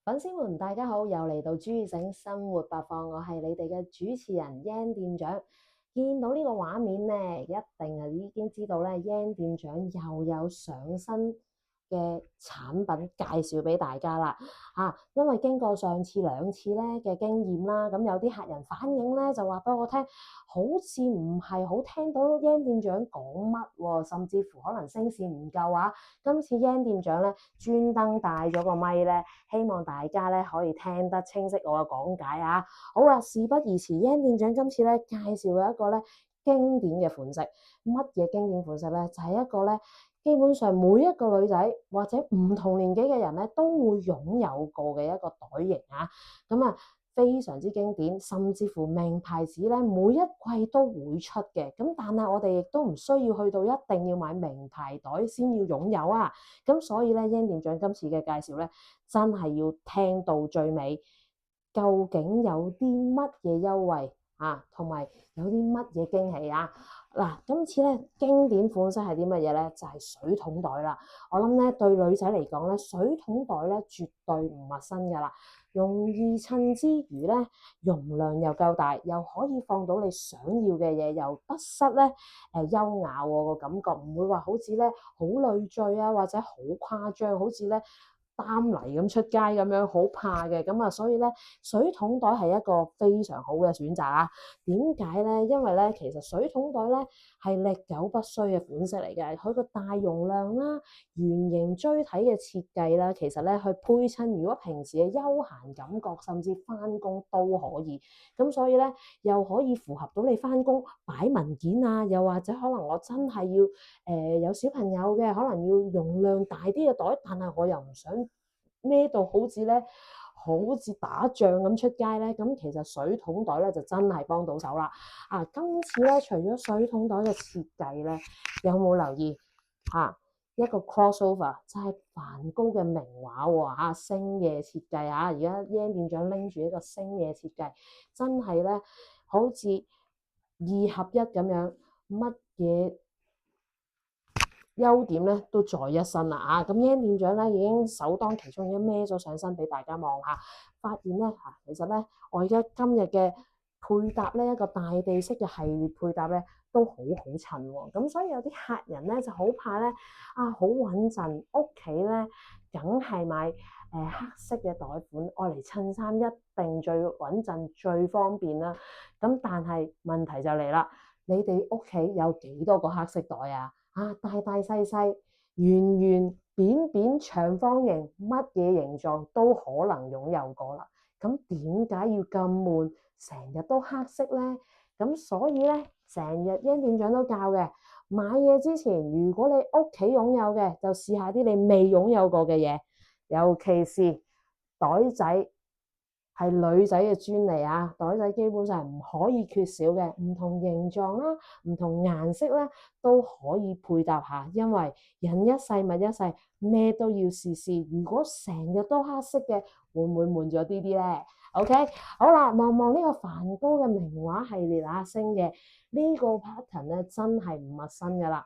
粉絲們，大家好，又嚟到豬醒生活百貨，我係你哋嘅主持人 Yan 店長。見到呢個畫面呢，一定係已經知道咧，Yan 店長又有上新嘅產品介紹俾大家啦。因為經過上次兩次咧嘅經驗啦，咁有啲客人反映咧就話俾我聽，好似唔係好聽到 Yan 店長講乜喎，甚至乎可能聲線唔夠啊。今次 Yan 店長咧專登帶咗個咪咧，希望大家咧可以聽得清晰我嘅講解啊。好啦，事不宜遲，Yan 店長今次咧介紹嘅一個咧經典嘅款式，乜嘢經典款式咧？就係一個咧，基本上每一個女仔或者唔同年紀嘅人咧都會擁有過嘅一個袋型啊。咁啊，非常之經典，甚至乎名牌子咧每一季都會出嘅。咁但係我哋亦都唔需要去到一定要買名牌袋先要擁有啊。咁所以咧，Yan 店長今次嘅介紹咧，真係要聽到最尾，究竟有啲乜嘢優惠啊，同埋有啲乜嘢驚喜啊！嗱，今次咧經典款式係啲乜嘢咧？就係水桶袋啦。我諗咧對女仔嚟講咧，水桶袋咧絕對唔陌生噶啦。容易襯之餘咧，容量又夠大，又可以放到你想要嘅嘢，又不失咧優雅喎個感覺，唔會話好似咧好累贅啊，或者好誇張，好似咧擔泥咁出街咁樣，好怕嘅。咁啊，所以咧水桶袋係一個非常好嘅選擇啊。點解咧？因為咧其實水桶袋咧係歷久不衰嘅款式嚟嘅，佢個大容量啦、圓形錐體嘅設計啦，其實咧去配襯如果平時嘅休閒感覺，甚至翻工都可以。咁所以咧又可以符合到你翻工擺文件啊，又或者可能我真係要有小朋友嘅，可能要容量大啲嘅袋，但係我又唔想孭到好似打仗咁出街咧，咁其實水桶袋咧就真係幫到手啦。今次咧除咗水桶袋嘅設計咧，有冇留意一個 crossover 就係梵高嘅名畫喎，星夜設計啊！而家 Yan 店長拎住一個星夜設計，真係咧好似二合一咁樣，乜嘢優點咧都在一身啦。咁 Yan 店長咧已經首當其衝，已經孭咗上身俾大家望下，發現咧其實咧我而家今日嘅配搭咧一個大地色嘅系列配搭咧都好好襯喎。咁所以有啲客人咧就好怕咧好穩陣，屋企咧梗係買黑色嘅袋款，愛嚟襯衫一定最穩陣最方便啦。咁但係問題就嚟啦，你哋屋企有幾多個黑色袋啊？大大細細、圓圓、扁扁、長方形，乜嘢形狀都可能擁有過啦。咁點解要咁悶，成日都黑色呢？咁所以咧，成日 Yan 店長都教嘅，買嘢之前，如果你屋企擁有嘅，就試下啲你未擁有過嘅嘢，尤其是袋仔。係女仔嘅專利啊！袋仔基本上係唔可以缺少嘅，唔同形狀啦、唔同顏色啦都可以配搭下，因為人一世物一世，咩都要試試。如果成日都黑色嘅，會唔會悶咗啲啲呢？OK，好啦，望望呢個梵高嘅名畫系列星嘅呢個 pattern 咧，真係唔陌生噶啦。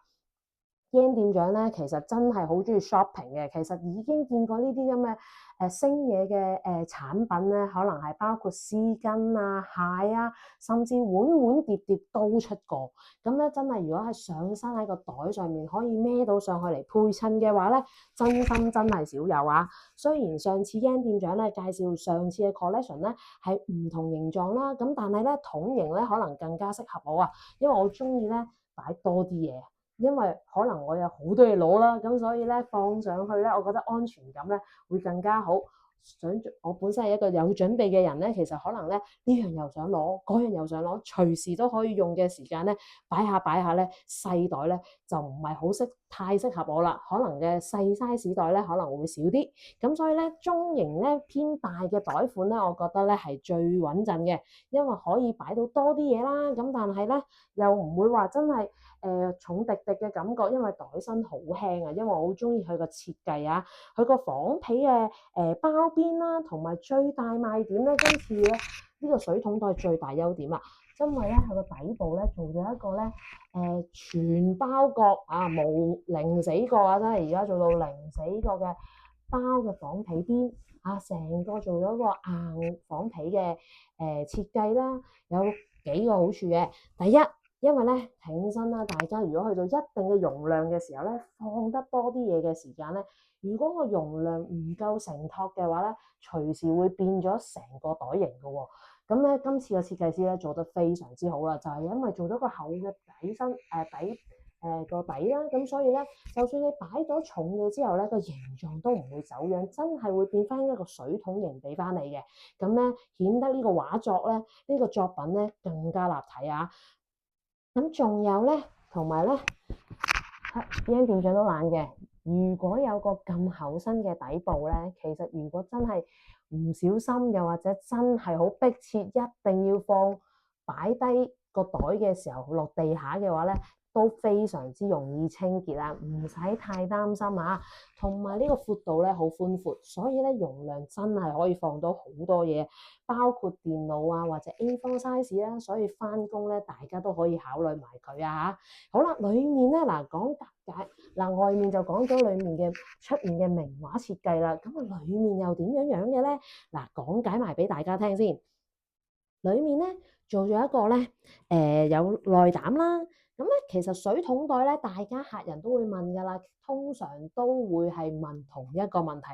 Yan 店長咧，其實真係好中意 shopping 嘅。其實已經見過呢啲咁嘅星嘢嘅產品咧，可能係包括絲巾啊、鞋啊，甚至碗碟碟都出過。咁咧真係如果係上身喺個袋上面可以孭到上去嚟配襯嘅話咧，真心真係少有啊。雖然上次 Yan 店長咧介紹上次嘅 collection 咧係唔同形狀啦，咁但係咧筒形咧可能更加適合我啊，因為我中意咧擺多啲嘢。因為可能我有好多嘢攞啦，咁所以咧放上去咧，我覺得安全感咧會更加好。我本身係一個有準備嘅人咧，其實可能咧呢樣又想攞，嗰樣又想攞，隨時都可以用嘅時間咧，擺下咧細袋咧就唔係好太適合我啦。可能嘅細 size 袋咧可能會少啲，咁所以咧中型咧偏大嘅袋款咧，我覺得咧係最穩陣嘅，因為可以擺到多啲嘢啦。咁但係咧又唔會話真係重滴滴嘅感覺，因為袋身好輕啊，因為我好中意佢個設計啊，佢個仿皮嘅包邊啦，同埋最大賣點咧，今次咧呢個水桶袋最大優點啦，因為咧佢個底部咧做咗一個咧全包角無零死角啊，真係而家做到零死角嘅包嘅仿皮邊成個做咗個硬仿皮嘅設計啦，有幾個好處嘅。第一，因為咧挺身啦，大家如果去到一定嘅容量嘅時候咧，放得多啲嘢嘅時間咧，如果個容量唔夠承托嘅話咧，隨時會變咗成個袋型嘅喎。咁咧今次嘅設計師咧做得非常之好啦，就係因為做咗個厚嘅底身個底啦，咁所以咧，就算你擺咗重嘅之後咧，個形狀都唔會走樣，真係會變翻一個水桶形俾翻你嘅。咁咧顯得呢個畫作咧，呢個作品咧更加立體啊！咁仲有咧，同埋咧，Yan店長都懶嘅。如果有個咁厚身嘅底部咧，其實如果真係唔小心，又或者真係好迫切，一定要擺低個袋嘅時候落地下嘅話咧，都非常之容易清潔啦，唔使太擔心啊。同埋呢個闊度咧好寬闊，所以咧容量真係可以放到好多嘢，包括電腦啊或者 A4 size 啦，所以翻工咧大家都可以考慮埋佢啊嚇。好啦，裡面咧講解外面就講咗裡面嘅出面嘅名畫設計啦，咁裡面又點樣嘅咧？講解埋俾大家聽先。裡面咧做咗一個咧有內膽啦。咁咧，其實水桶袋咧，大家客人都會問㗎啦，通常都會係問同一個問題：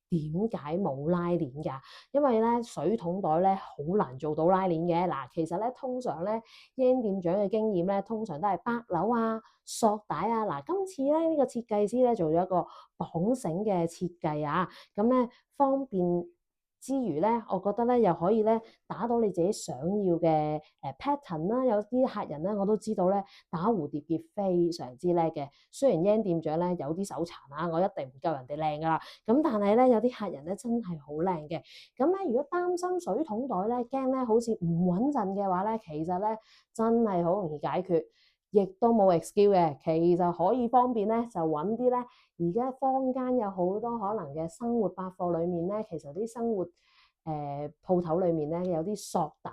點解冇拉鏈㗎？因為咧水桶袋咧好難做到拉鏈嘅。其實咧通常咧Yan店長嘅經驗咧，通常都係百紐啊、索帶啊。今次咧呢個設計師咧做咗一個綁繩嘅設計啊，咁咧方便之餘咧，我覺得咧又可以咧打到你自己想要嘅pattern 啦。有啲客人咧我都知道咧打蝴蝶結非常之叻嘅。雖然 Yan店長咧有啲手殘啊，我一定唔夠人哋靚噶啦。咁但係咧有啲客人咧真係好靚嘅。咁咧如果擔心水桶袋咧驚咧好似唔穩陣嘅話咧，其實咧真係好容易解決。亦都冇 excuse 嘅，其實可以方便咧，就揾啲咧，而家坊間有好多可能嘅生活百貨裏面咧，其實啲生活鋪頭裏面咧有啲索帶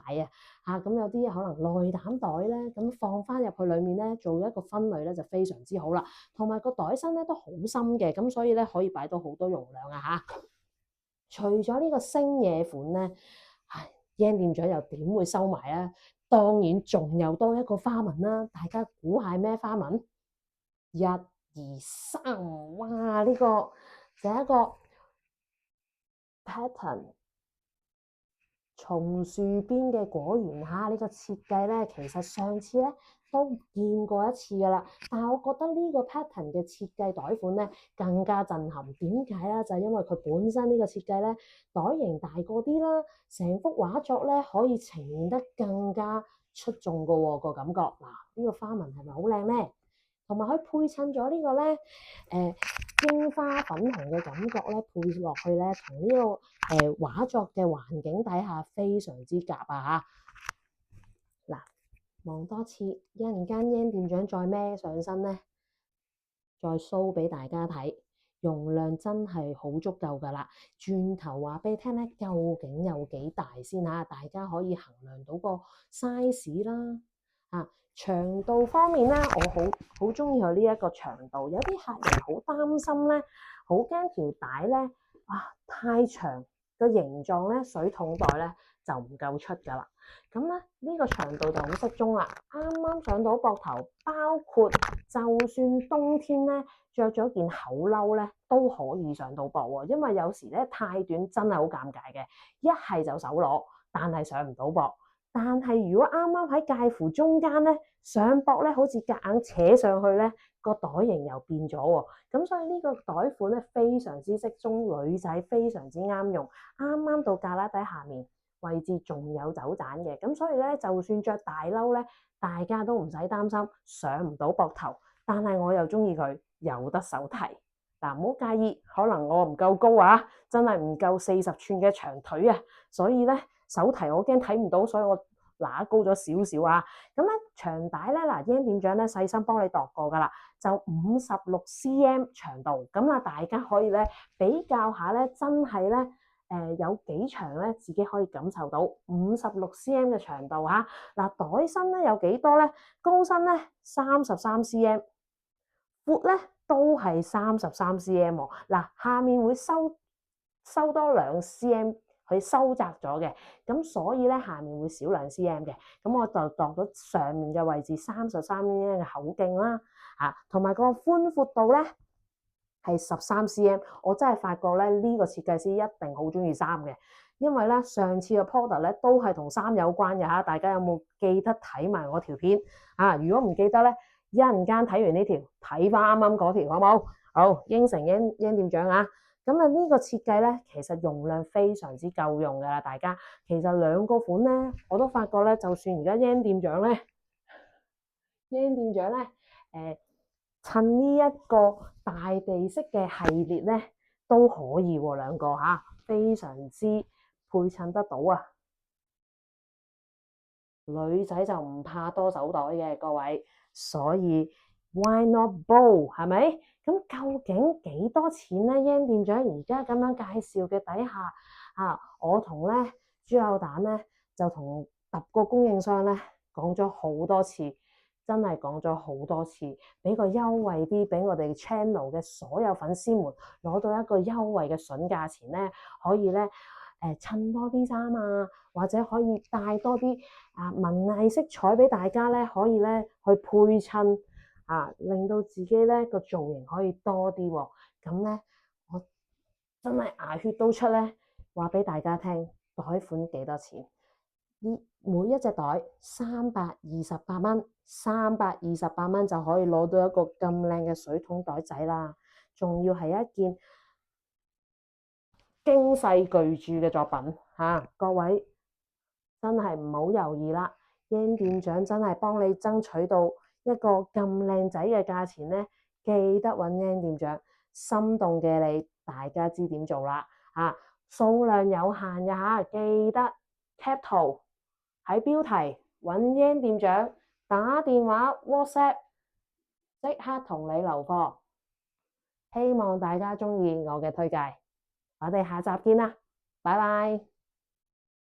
咁有啲可能內膽袋咧，咁放翻入去裏面咧，做一個分類咧就非常之好啦。同埋個袋身咧都好深嘅，咁所以咧可以擺到好多容量啊嚇。除咗呢個星野款咧，Yan店長又點會收埋啊？當然仲有多一個花紋啦，大家估下咩花紋？1、2、3，哇！呢個就係一個 pattern 松樹邊嘅果園呢個設計咧，其實上次咧都見過一次噶啦，但係我覺得呢個 pattern 嘅設計袋款咧更加震撼。點解咧？就係因為佢本身呢個設計咧，袋型大個啲啦，成幅畫作咧可以呈現得更加出眾個感覺。呢個花紋係咪好靚咧？同埋佢配襯咗呢個咧櫻花粉紅嘅感覺咧，配落去咧同呢個畫作嘅環境底下非常之夾啊嚇！望多次，一陣間Yan店長再孭上身咧，再 show 俾大家睇，容量真係好足夠噶啦。轉頭話俾你聽咧，究竟有幾大先大家可以衡量到個 size 啦。長度方面咧，我好中意佢呢一個長度。有啲客人好擔心咧，好驚條帶咧太長，個形狀咧水桶袋咧就唔夠出噶啦。咁咧呢個長度就好適中啦，啱啱上到膊頭，包括就算冬天咧着咗件厚褸咧都可以上到膊喎。因為有時咧太短真係好尷尬嘅，一係就手攞，但係上唔到膊。但係如果啱啱喺介乎中間咧上膊咧，好似夾硬扯上去咧，個袋型又變咗喎。咁所以呢個袋款咧非常之適中，女仔非常之啱用，啱啱到胳肋底下面位置仲有走盞嘅。咁所以咧就算着大褸咧，大家都唔使擔心上唔到膊頭。但係我又中意佢有得手提。唔好介意，可能我唔夠高真係唔夠40寸嘅長腿所以咧手提我驚睇唔到，所以我拿高咗少少咁咧長帶咧Yan店長咧細心幫你度過噶啦，就56 cm 長度。咁大家可以咧比較下咧，真係咧有幾長咧，自己可以感受到56 cm 嘅長度袋身咧有幾多咧？高身咧33 cm，闊咧都係33cm 喎。嗱，下面會收多2cm，佢收窄咗嘅，咁所以咧下面會少2cm嘅。咁我就度咗上面嘅位置33cm嘅口徑啦，同埋個寬闊度咧係13cm。我真係發覺咧呢個設計師一定好中意衫嘅，因為咧上次嘅 product 咧都係同衫有關嘅嚇。大家有冇記得睇埋我條片啊？如果唔記得咧，一陣間睇完呢條，睇翻啱啱嗰條好冇？好，應承英店長啊！咁呢個設計咧，其實容量非常之夠用噶啦，大家。其實兩個款咧，我都發覺咧，就算而家英店長咧，襯呢一個大地色嘅系列咧，都可以喎，兩個非常之配襯得到啊！女仔就唔怕多手袋嘅，各位，所以 why not both 係咪？咁究竟幾多錢咧？英店長而家咁樣介紹嘅底下我同咧豬柳蛋咧就同揼個供應商咧講咗好多次，真係講咗好多次，俾個優惠啲，俾我哋 channel 嘅所有粉絲們攞到一個優惠嘅筍價錢咧，可以咧襯多啲衫啊，或者可以帶多啲文藝色彩俾大家咧，可以咧去配襯令到自己咧個造型可以多啲喎。咁咧我真係牙血都出咧，話俾大家聽袋款幾多錢？每一隻袋328蚊，328蚊就可以攞到一個咁靚嘅水桶袋仔啦，仲要係一件驚世巨著嘅作品各位真係唔好猶豫啦，英店長真係幫你爭取到一個咁靚仔嘅價錢咧，記得揾英店長。心動嘅你，大家知點做啦數量有限嘅記得 cap 圖喺標題揾英店長，打電話 WhatsApp 即刻同你留貨。希望大家中意我嘅推介，我哋下集見啦，拜拜。